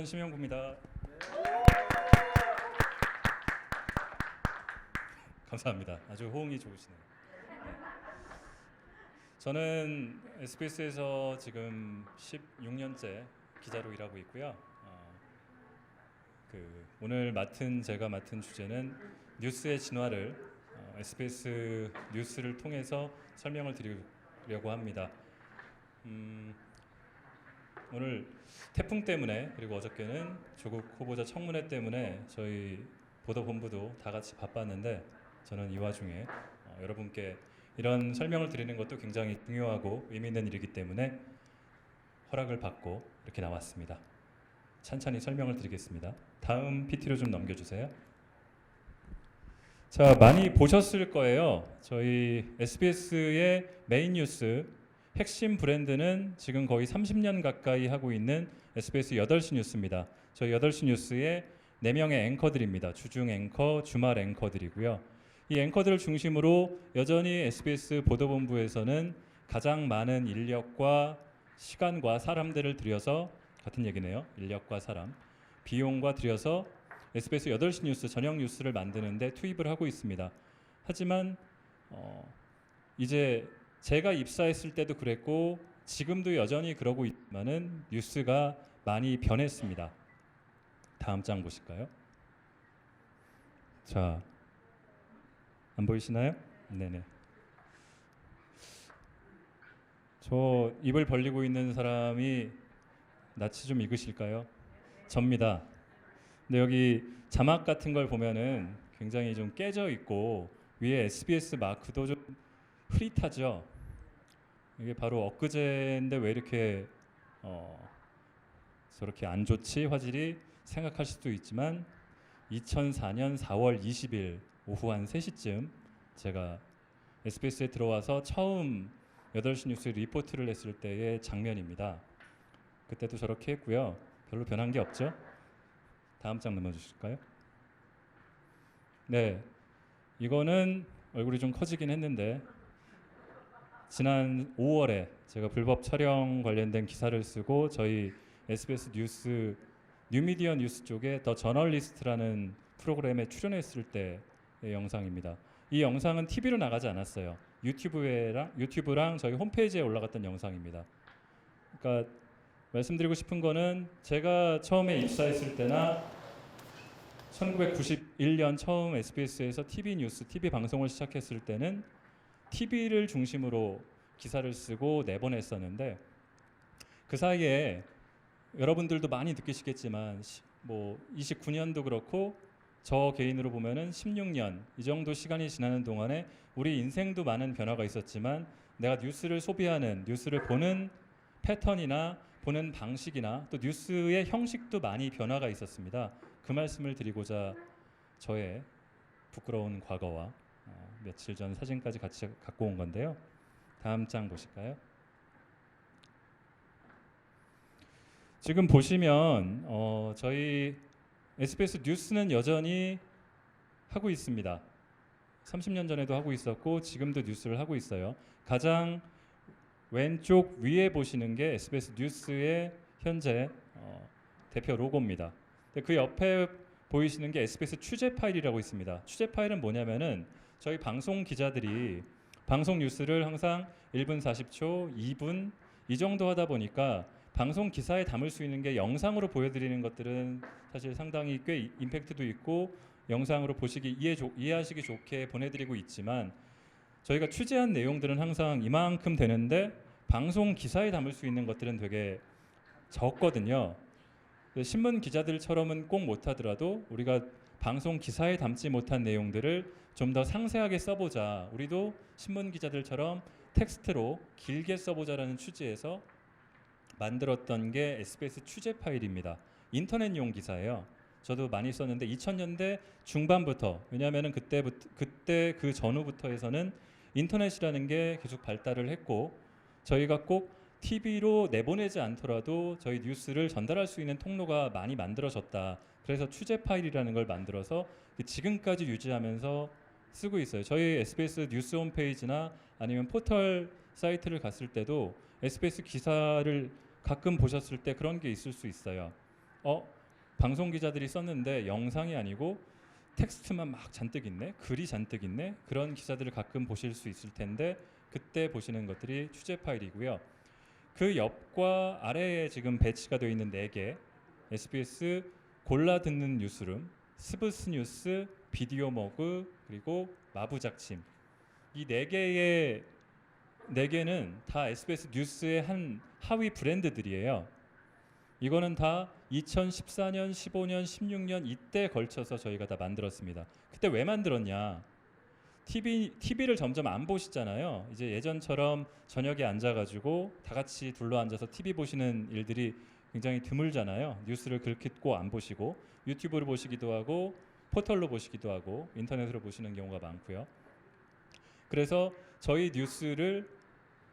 심영구입니다. 감사합니다. 아주 호응이 좋으시네요. 네. 저는 SBS에서 지금 16년째 기자로 일하고 있고요. 오늘 제가 맡은 주제는 뉴스의 진화를 SBS 뉴스를 통해서 설명을 드리려고 합니다. 오늘 태풍 때문에 그리고 어저께는 조국 후보자 청문회 때문에 저희 보도본부도 다 같이 바빴는데 저는 이 와중에 여러분께 이런 설명을 드리는 것도 굉장히 중요하고 의미 있는 일이기 때문에 허락을 받고 이렇게 나왔습니다. 찬찬히 설명을 드리겠습니다. 다음 PT로 좀 넘겨주세요. 자, 많이 보셨을 거예요. 저희 SBS의 메인 뉴스 핵심 브랜드는 지금 거의 30년 가까이 하고 있는 SBS 8시 뉴스입니다. 저희 8시 뉴스의 4명의 앵커들입니다. 주중 앵커, 주말 앵커들이고요. 이 앵커들을 중심으로 여전히 SBS 보도본부에서는 가장 많은 인력과 시간과 사람들을 들여서 같은 얘기네요. 인력과 사람, 비용과 들여서 SBS 8시 뉴스, 저녁 뉴스를 만드는데 투입을 하고 있습니다. 하지만 이제 제가 입사했을 때도 그랬고 지금도 여전히 그러고 있지만은 뉴스가 많이 변했습니다. 다음 장 보실까요? 자, 안 보이시나요? 네네. 저 입을 벌리고 있는 사람이 낯이 좀 익으실까요? 접니다. 근데 여기 자막 같은 걸 보면은 굉장히 좀 깨져 있고 위에 SBS 마크도 좀 흐릿하죠. 이게 바로 엊그제인데 왜 이렇게 저렇게 안 좋지 화질이 생각할 수도 있지만 2004년 4월 20일 오후 한 3시쯤 제가 SBS에 들어와서 처음 8시 뉴스 리포트를 했을 때의 장면입니다. 그때도 저렇게 했고요. 별로 변한 게 없죠? 다음 장 넘어주실까요? 네, 이거는 얼굴이 좀 커지긴 했는데 지난 5월에 제가 불법 촬영 관련된 기사를 쓰고 저희 SBS 뉴스 뉴미디어 뉴스 쪽에 더 저널리스트라는 프로그램에 출연했을 때의 영상입니다. 이 영상은 TV로 나가지 않았어요. 유튜브랑 저희 홈페이지에 올라갔던 영상입니다. 그러니까 말씀드리고 싶은 거는 제가 처음에 입사했을 때나 1991년 처음 SBS에서 TV 뉴스, TV 방송을 시작했을 때는 TV를 중심으로 기사를 쓰고 내보냈었는데 그 사이에 여러분들도 많이 느끼시겠지만 뭐 29년도 그렇고 저 개인으로 보면은 16년 이 정도 시간이 지나는 동안에 우리 인생도 많은 변화가 있었지만 내가 뉴스를 소비하는 뉴스를 보는 패턴이나 보는 방식이나 또 뉴스의 형식도 많이 변화가 있었습니다. 그 말씀을 드리고자 저의 부끄러운 과거와 며칠 전 사진까지 같이 갖고 온 건데요. 다음 장 보실까요? 지금 보시면 저희 SBS 뉴스는 여전히 하고 있습니다. 30년 전에도 하고 있었고 지금도 뉴스를 하고 있어요. 가장 왼쪽 위에 보시는 게 SBS 뉴스의 현재 대표 로고입니다. 그 옆에 보이시는 게 SBS 취재 파일이라고 있습니다. 취재 파일은 뭐냐면은 저희 방송 기자들이 방송 뉴스를 항상 1분 40초, 2분 이 정도 하다 보니까 방송 기사에 담을 수 있는 게 영상으로 보여드리는 것들은 사실 상당히 꽤 임팩트도 있고 영상으로 이해하시기 좋게 보내드리고 있지만 저희가 취재한 내용들은 항상 이만큼 되는데 방송 기사에 담을 수 있는 것들은 되게 적거든요. 신문 기자들처럼은 꼭 못하더라도 우리가 방송 기사에 담지 못한 내용들을 좀 더 상세하게 써보자. 우리도 신문 기자들처럼 텍스트로 길게 써보자라는 취지에서 만들었던 게 SBS 취재 파일입니다. 인터넷용 기사예요. 저도 많이 썼는데 2000년대 중반부터 왜냐하면 그때 그 전후부터 해서는 인터넷이라는 게 계속 발달을 했고 저희가 꼭 TV로 내보내지 않더라도 저희 뉴스를 전달할 수 있는 통로가 많이 만들어졌다. 그래서 취재 파일이라는 걸 만들어서 지금까지 유지하면서 쓰고 있어요. 저희 SBS 뉴스 홈페이지나 아니면 포털 사이트를 갔을 때도 SBS 기사를 가끔 보셨을 때 그런 게 있을 수 있어요. 방송 기자들이 썼는데 영상이 아니고 텍스트만 막 잔뜩 있네, 글이 잔뜩 있네, 그런 기사들을 가끔 보실 수 있을 텐데 그때 보시는 것들이 취재 파일이고요. 그 옆과 아래에 지금 배치가 되어 있는 4개 SBS 골라 듣는 뉴스룸, 스브스 뉴스, 비디오 머그, 그리고 마부작침, 이 4개는 다 SBS 뉴스의 한 하위 브랜드들이에요. 이거는 다 2014년, 15년, 16년 이때 걸쳐서 저희가 다 만들었습니다. 그때 왜 만들었냐? TV를 점점 안 보시잖아요. 이제 예전처럼 저녁에 앉아가지고 다 같이 둘러 앉아서 TV 보시는 일들이 굉장히 드물잖아요. 뉴스를 긁고 안 보시고 유튜브를 보시기도 하고 포털로 보시기도 하고 인터넷으로 보시는 경우가 많고요. 그래서 저희 뉴스를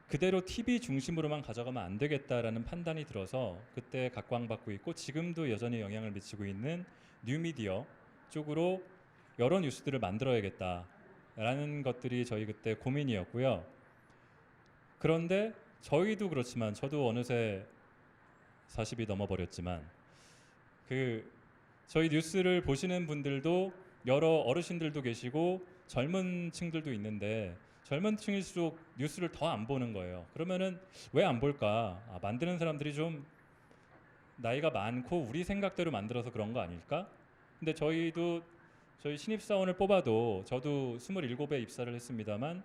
그대로 TV 중심으로만 가져가면 안 되겠다라는 판단이 들어서 그때 각광받고 있고 지금도 여전히 영향을 미치고 있는 뉴미디어 쪽으로 여러 뉴스들을 만들어야겠다라는 것들이 저희 그때 고민이었고요. 그런데 저희도 그렇지만 저도 어느새 40이 넘어버렸지만 저희 뉴스를 보시는 분들도 여러 어르신들도 계시고 젊은 층들도 있는데 젊은 층일수록 뉴스를 더 안 보는 거예요. 그러면은 왜 안 볼까? 만드는 사람들이 좀 나이가 많고 우리 생각대로 만들어서 그런 거 아닐까? 근데 저희 신입사원을 뽑아도 저도 27에 입사를 했습니다만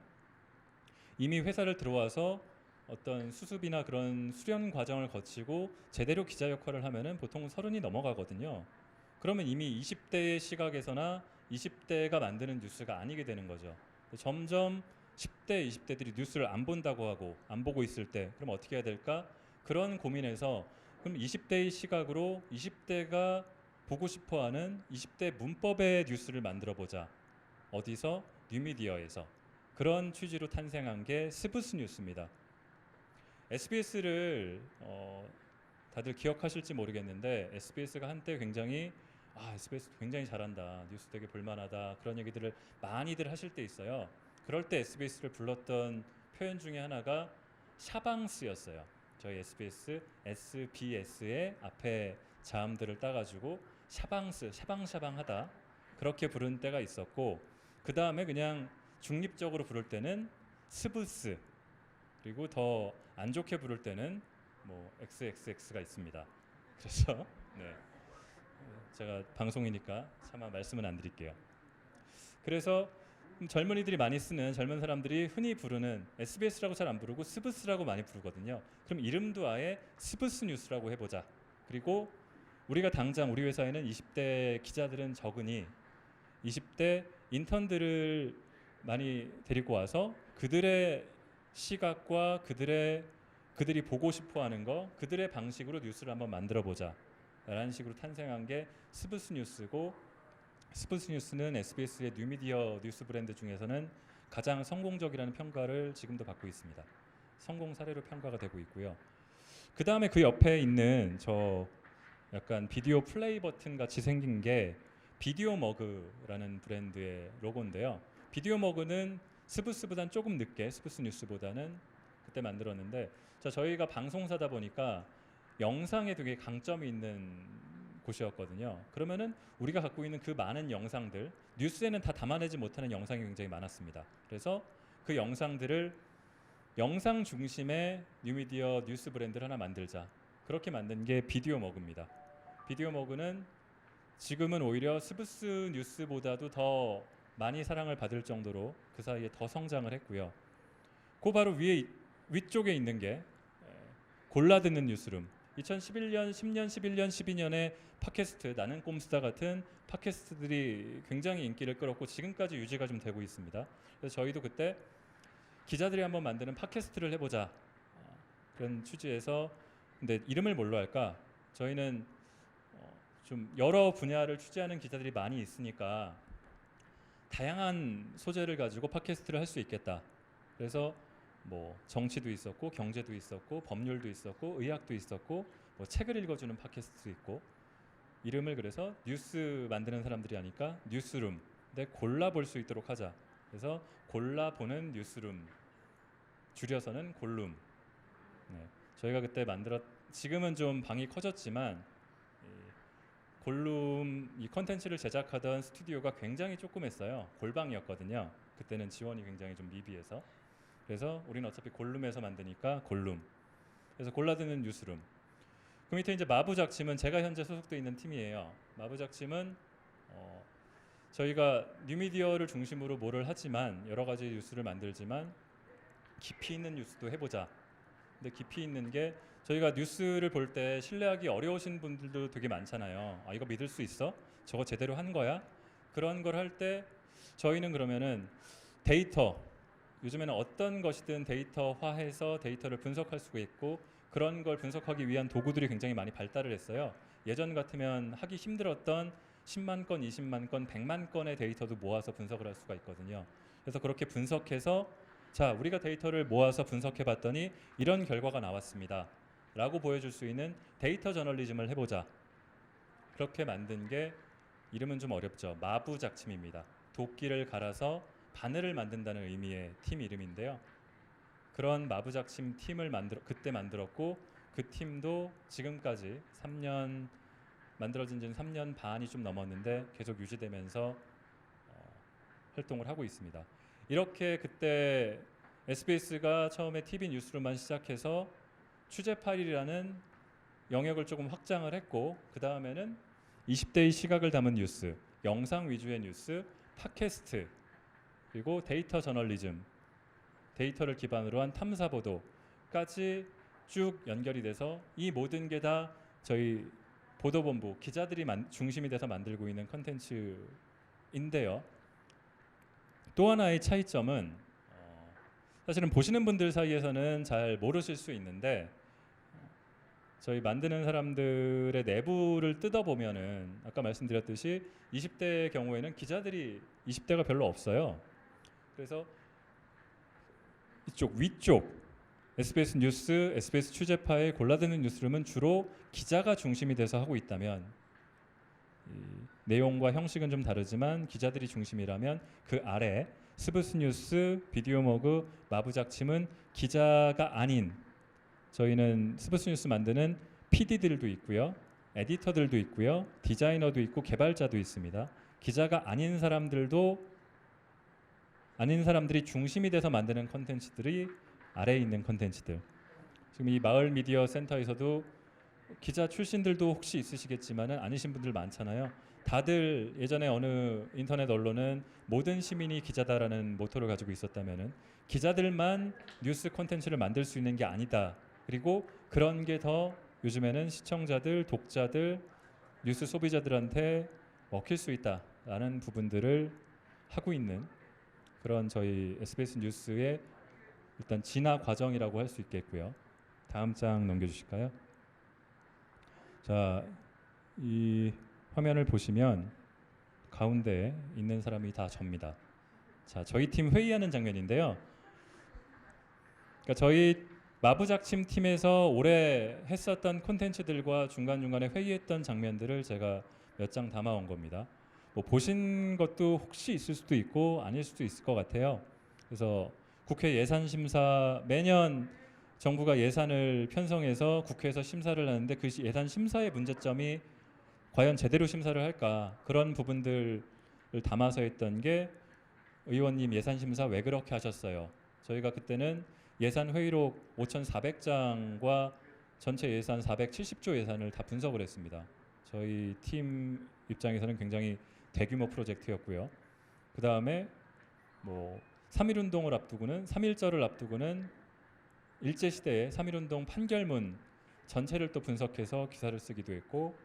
이미 회사를 들어와서 어떤 수습이나 그런 수련 과정을 거치고 제대로 기자 역할을 하면은 보통 30이 넘어가거든요. 그러면 이미 20대의 시각에서나 20대가 만드는 뉴스가 아니게 되는 거죠. 점점 10대, 20대들이 뉴스를 안 본다고 하고 안 보고 있을 때 그럼 어떻게 해야 될까? 그런 고민에서 그럼 20대의 시각으로 20대가 보고 싶어하는 20대 문법의 뉴스를 만들어 보자. 어디서? 뉴미디어에서. 그런 취지로 탄생한 게 스브스 뉴스입니다. SBS를 다들 기억하실지 모르겠는데 SBS가 한때 굉장히 SBS 굉장히 잘한다, 뉴스 되게 볼만하다, 그런 얘기들을 많이들 하실 때 있어요. 그럴 때 SBS를 불렀던 표현 중에 하나가 샤방스였어요. 저희 SBS, SBS의 앞에 자음들을 따가지고 샤방스, 샤방샤방하다, 그렇게 부른 때가 있었고, 그 다음에 그냥 중립적으로 부를 때는 스브스, 그리고 더 안 좋게 부를 때는 뭐 XXX가 있습니다. 그래서 네, 제가 방송이니까 차마 말씀은 안 드릴게요. 그래서 젊은이들이 많이 쓰는, 젊은 사람들이 흔히 부르는 SBS라고 잘 안 부르고 스브스라고 많이 부르거든요. 그럼 이름도 아예 스브스 뉴스라고 해보자. 그리고 우리가 당장 우리 회사에는 20대 기자들은 적으니 20대 인턴들을 많이 데리고 와서 그들의 시각과 그들이 보고 싶어하는 거, 그들의 방식으로 뉴스를 한번 만들어 보자 라는 식으로 탄생한 게 스브스 뉴스고, 스브스 뉴스는 SBS의 뉴미디어 뉴스 브랜드 중에서는 가장 성공적이라는 평가를 지금도 받고 있습니다. 성공 사례로 평가가 되고 있고요. 그 다음에 그 옆에 있는 저 약간 비디오 플레이 버튼 같이 생긴 게 비디오 머그라는 브랜드의 로고인데요. 비디오 머그는 스브스보다는 조금 늦게, 스브스 뉴스보다는 그때 만들었는데, 자, 저희가 방송사다 보니까 영상에 되게 강점이 있는 곳이었거든요. 그러면은 우리가 갖고 있는 그 많은 영상들, 뉴스에는 다 담아내지 못하는 영상이 굉장히 많았습니다. 그래서 그 영상들을 영상 중심의 뉴미디어 뉴스 브랜드를 하나 만들자. 그렇게 만든 게 비디오 머그입니다. 비디오 머그는 지금은 오히려 스브스 뉴스보다도 더 많이 사랑을 받을 정도로 그 사이에 더 성장을 했고요. 그 바로 위쪽에 있는 게 골라 듣는 뉴스룸. 2011년, 10년, 11년, 12년에 팟캐스트, 나는 꼼수다 같은 팟캐스트들이 굉장히 인기를 끌었고 지금까지 유지가 좀 되고 있습니다. 그래서 저희도 그때 기자들이 한번 만드는 팟캐스트를 해보자, 그런 취지에서, 근데 이름을 뭘로 할까? 저희는 좀 여러 분야를 취재하는 기자들이 많이 있으니까 다양한 소재를 가지고 팟캐스트를 할 수 있겠다. 그래서 뭐 정치도 있었고 경제도 있었고 법률도 있었고 의학도 있었고 뭐 책을 읽어주는 팟캐스트도 있고, 이름을 그래서 뉴스 만드는 사람들이 하니까 뉴스룸, 근데 골라볼 수 있도록 하자. 그래서 골라보는 뉴스룸, 줄여서는 골룸. 네, 저희가 그때 지금은 좀 방이 커졌지만 골룸 이 컨텐츠를 제작하던 스튜디오가 굉장히 조그맸어요. 골방이었거든요. 그때는 지원이 굉장히 좀 미비해서. 그래서 우리는 어차피 골룸에서 만드니까 골룸. 그래서 골라드는 뉴스룸. 그 밑에 이제 마부작침은 제가 현재 소속돼 있는 팀이에요. 마부작침은 저희가 뉴미디어를 중심으로 뭐를 하지만 여러 가지 뉴스를 만들지만 깊이 있는 뉴스도 해보자. 근데 깊이 있는 게 저희가 뉴스를 볼 때 신뢰하기 어려우신 분들도 되게 많잖아요. 아, 이거 믿을 수 있어? 저거 제대로 한 거야? 그런 걸 할 때 저희는 그러면은 데이터, 요즘에는 어떤 것이든 데이터화해서 데이터를 분석할 수가 있고 그런 걸 분석하기 위한 도구들이 굉장히 많이 발달을 했어요. 예전 같으면 하기 힘들었던 10만 건, 20만 건, 100만 건의 데이터도 모아서 분석을 할 수가 있거든요. 그래서 그렇게 분석해서 자, 우리가 데이터를 모아서 분석해 봤더니 이런 결과가 나왔습니다. 라고 보여줄 수 있는 데이터 저널리즘을 해보자. 그렇게 만든 게 이름은 좀 어렵죠. 마부작침입니다. 도끼를 갈아서 바늘을 만든다는 의미의 팀 이름인데요. 그런 마부작침 팀을 그때 만들었고 그 팀도 지금까지 3년 만들어진 지는 3년 반이 좀 넘었는데 계속 유지되면서 활동을 하고 있습니다. 이렇게 그때 SBS가 처음에 TV 뉴스로만 시작해서 취재 파일이라는 영역을 조금 확장을 했고 그 다음에는 20대의 시각을 담은 뉴스, 영상 위주의 뉴스, 팟캐스트, 그리고 데이터 저널리즘, 데이터를 기반으로 한 탐사 보도까지 쭉 연결이 돼서 이 모든 게 다 저희 보도본부 기자들이 중심이 돼서 만들고 있는 컨텐츠인데요. 또 하나의 차이점은 사실은 보시는 분들 사이에서는 잘 모르실 수 있는데 저희 만드는 사람들의 내부를 뜯어보면은 아까 말씀드렸듯이 20대의 경우에는 기자들이 20대가 별로 없어요. 그래서 이쪽 위쪽 SBS 뉴스, SBS 취재파의 골라드는 뉴스룸은 주로 기자가 중심이 돼서 하고 있다면 내용과 형식은 좀 다르지만 기자들이 중심이라면 그 아래 스브스 뉴스, 비디오 머그, 마부작침은 기자가 아닌 저희는 스브스 뉴스 만드는 PD들도 있고요. 에디터들도 있고요. 디자이너도 있고 개발자도 있습니다. 기자가 아닌 사람들이 중심이 돼서 만드는 컨텐츠들이 아래에 있는 컨텐츠들. 지금 이 마을 미디어 센터에서도 기자 출신들도 혹시 있으시겠지만은 아니신 분들 많잖아요. 다들 예전에 어느 인터넷 언론은 모든 시민이 기자다라는 모토를 가지고 있었다면은 기자들만 뉴스 콘텐츠를 만들 수 있는 게 아니다. 그리고 그런 게 더 요즘에는 시청자들, 독자들, 뉴스 소비자들한테 먹힐 수 있다라는 부분들을 하고 있는 그런 저희 SBS 뉴스의 일단 진화 과정이라고 할 수 있겠고요. 다음 장 넘겨주실까요? 자, 이 화면을 보시면 가운데 있는 사람이 다 접니다. 자, 저희 팀 회의하는 장면인데요. 그러니까 저희 마부작침 팀에서 올해 했었던 콘텐츠들과 중간중간에 회의했던 장면들을 제가 몇 장 담아온 겁니다. 뭐 보신 것도 혹시 있을 수도 있고 아닐 수도 있을 것 같아요. 그래서 국회 예산심사 매년 정부가 예산을 편성해서 국회에서 심사를 하는데 그 예산 심사의 문제점이 과연 제대로 심사를 할까 그런 부분들을 담아서 했던 게 의원님 예산 심사 왜 그렇게 하셨어요? 저희가 그때는 예산 회의록 5,400장과 전체 예산 470조 예산을 다 분석을 했습니다. 저희 팀 입장에서는 굉장히 대규모 프로젝트였고요. 그 다음에 뭐 3.1운동을 앞두고는 3.1절을 앞두고는 일제시대의 3.1운동 판결문 전체를 또 분석해서 기사를 쓰기도 했고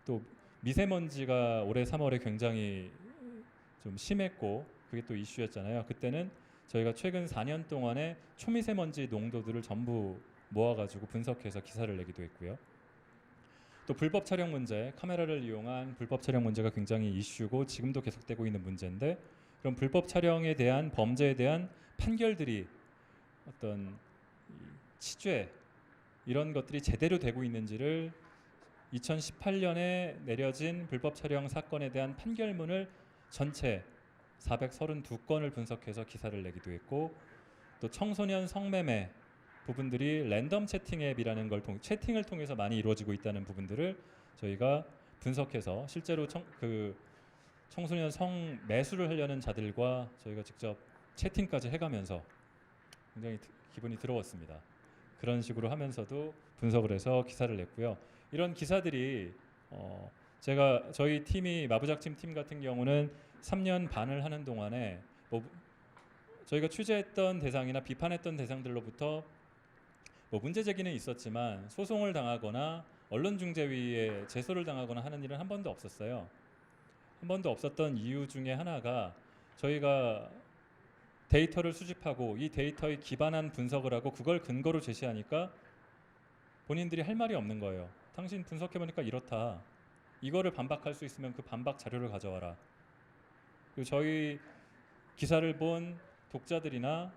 또 미세먼지가 올해 3월에 굉장히 좀 심했고 그게 또 이슈였잖아요. 그때는 저희가 최근 4년 동안의 초미세먼지 농도들을 전부 모아가지고 분석해서 기사를 내기도 했고요. 또 불법 촬영 문제, 카메라를 이용한 불법 촬영 문제가 굉장히 이슈고 지금도 계속되고 있는 문제인데 그럼 불법 촬영에 대한 범죄에 대한 판결들이 어떤 치죄 이런 것들이 제대로 되고 있는지를 2018년에 내려진 불법 촬영 사건에 대한 판결문을 전체 432건을 분석해서 기사를 내기도 했고 또 청소년 성매매 부분들이 랜덤 채팅 앱이라는 걸 채팅을 통해서 많이 이루어지고 있다는 부분들을 저희가 분석해서 실제로 청소년 성 매수를 하려는 자들과 저희가 직접 채팅까지 해가면서 굉장히 기분이 더러웠습니다. 그런 식으로 하면서도 분석을 해서 기사를 냈고요. 이런 기사들이 제가 저희 팀이 마부작팀 팀 같은 경우는 3년 반을 하는 동안에 뭐 저희가 취재했던 대상이나 비판했던 대상들로부터 뭐 문제 제기는 있었지만 소송을 당하거나 언론중재위에 제소를 당하거나 하는 일은 한 번도 없었어요. 한 번도 없었던 이유 중에 하나가 저희가 데이터를 수집하고 이 데이터에 기반한 분석을 하고 그걸 근거로 제시하니까 본인들이 할 말이 없는 거예요. 당신 분석해보니까 이렇다. 이거를 반박할 수 있으면 그 반박 자료를 가져와라. 그리고 저희 기사를 본 독자들이나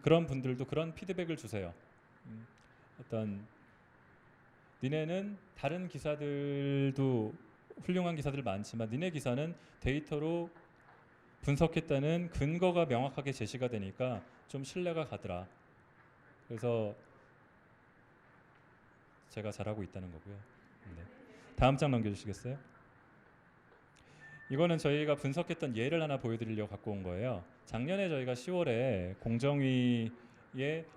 그런 분들도 그런 피드백을 주세요. 어떤 니네는 다른 기사들도 훌륭한 기사들 많지만 니네 기사는 데이터로 분석했다는 근거가 명확하게 제시가 되니까 좀 신뢰가 가더라. 그래서 제가 잘하고 있다는 거고요. 네. 다음 장 넘겨주시겠어요? 이거는 저희가 분석했던 예를 하나 보여드리려고 갖고 온 거예요. 작년에 저희가 10월에 공정위의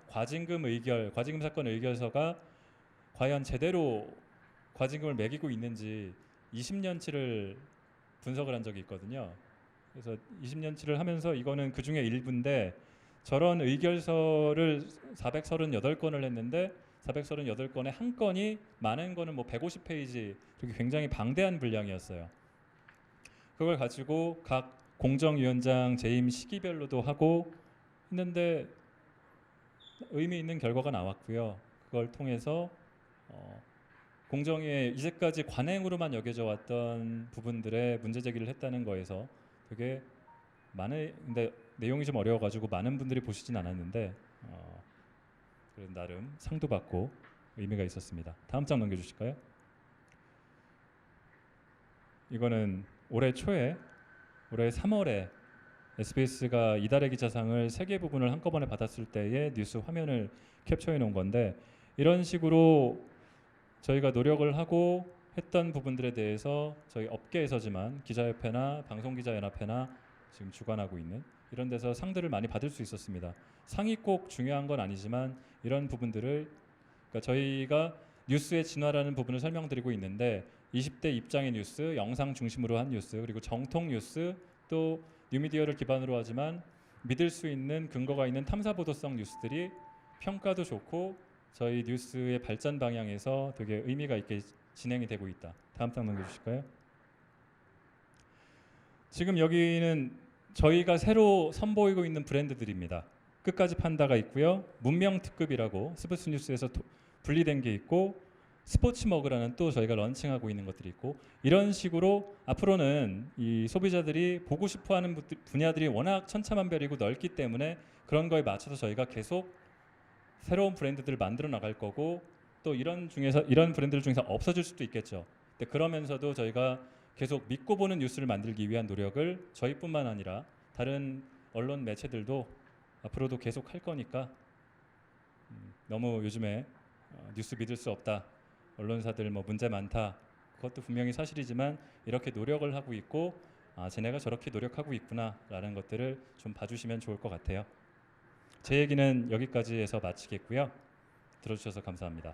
과징금 사건 의결서가 과연 제대로 과징금을 매기고 있는지 20년치를 분석을 한 적이 있거든요. 그래서 20년치를 하면서 이거는 그 중에 일부인데 저런 의결서를 438건을 했는데 438건에 한 건이 많은 거는 뭐 150페이지 이렇게 굉장히 방대한 분량이었어요. 그걸 가지고 각 공정위원장 재임 시기별로도 하고 했는데 의미 있는 결과가 나왔고요. 그걸 통해서 공정위에 이제까지 관행으로만 여겨져 왔던 부분들에 문제 제기를 했다는 거에서 되게 근데 내용이 좀 어려워가지고 많은 분들이 보시진 않았는데 그래도 나름 상도 받고 의미가 있었습니다. 다음 장 넘겨주실까요? 이거는 올해 3월에 SBS가 이달의 기자상을 3개 부분을 한꺼번에 받았을 때의 뉴스 화면을 캡처해 놓은 건데 이런 식으로 저희가 노력을 하고 했던 부분들에 대해서 저희 업계에서지만 기자협회나 방송기자연합회나 지금 주관하고 있는 이런 데서 상들을 많이 받을 수 있었습니다. 상이 꼭 중요한 건 아니지만 이런 부분들을 그러니까 저희가 뉴스의 진화라는 부분을 설명드리고 있는데 20대 입장의 뉴스, 영상 중심으로 한 뉴스, 그리고 정통 뉴스 또 뉴미디어를 기반으로 하지만 믿을 수 있는 근거가 있는 탐사보도성 뉴스들이 평가도 좋고 저희 뉴스의 발전 방향에서 되게 의미가 있게 진행이 되고 있다. 다음 장 넘겨주실까요? 지금 여기는 저희가 새로 선보이고 있는 브랜드들입니다. 끝까지 판다가 있고요. 문명특급이라고 스포츠 뉴스에서 분리된 게 있고 스포츠머그라는 또 저희가 런칭하고 있는 것들이 있고 이런 식으로 앞으로는 이 소비자들이 보고 싶어하는 분야들이 워낙 천차만별이고 넓기 때문에 그런 거에 맞춰서 저희가 계속 새로운 브랜드들을 만들어 나갈 거고 또 이런 브랜드들 중에서 없어질 수도 있겠죠. 근데 그러면서도 저희가 계속 믿고 보는 뉴스를 만들기 위한 노력을 저희뿐만 아니라 다른 언론 매체들도 앞으로도 계속 할 거니까 너무 요즘에 뉴스 믿을 수 없다. 언론사들 뭐 문제 많다. 그것도 분명히 사실이지만 이렇게 노력을 하고 있고 쟤네가 저렇게 노력하고 있구나라는 것들을 좀 봐주시면 좋을 것 같아요. 제 얘기는 여기까지 해서 마치겠고요. 들어주셔서 감사합니다.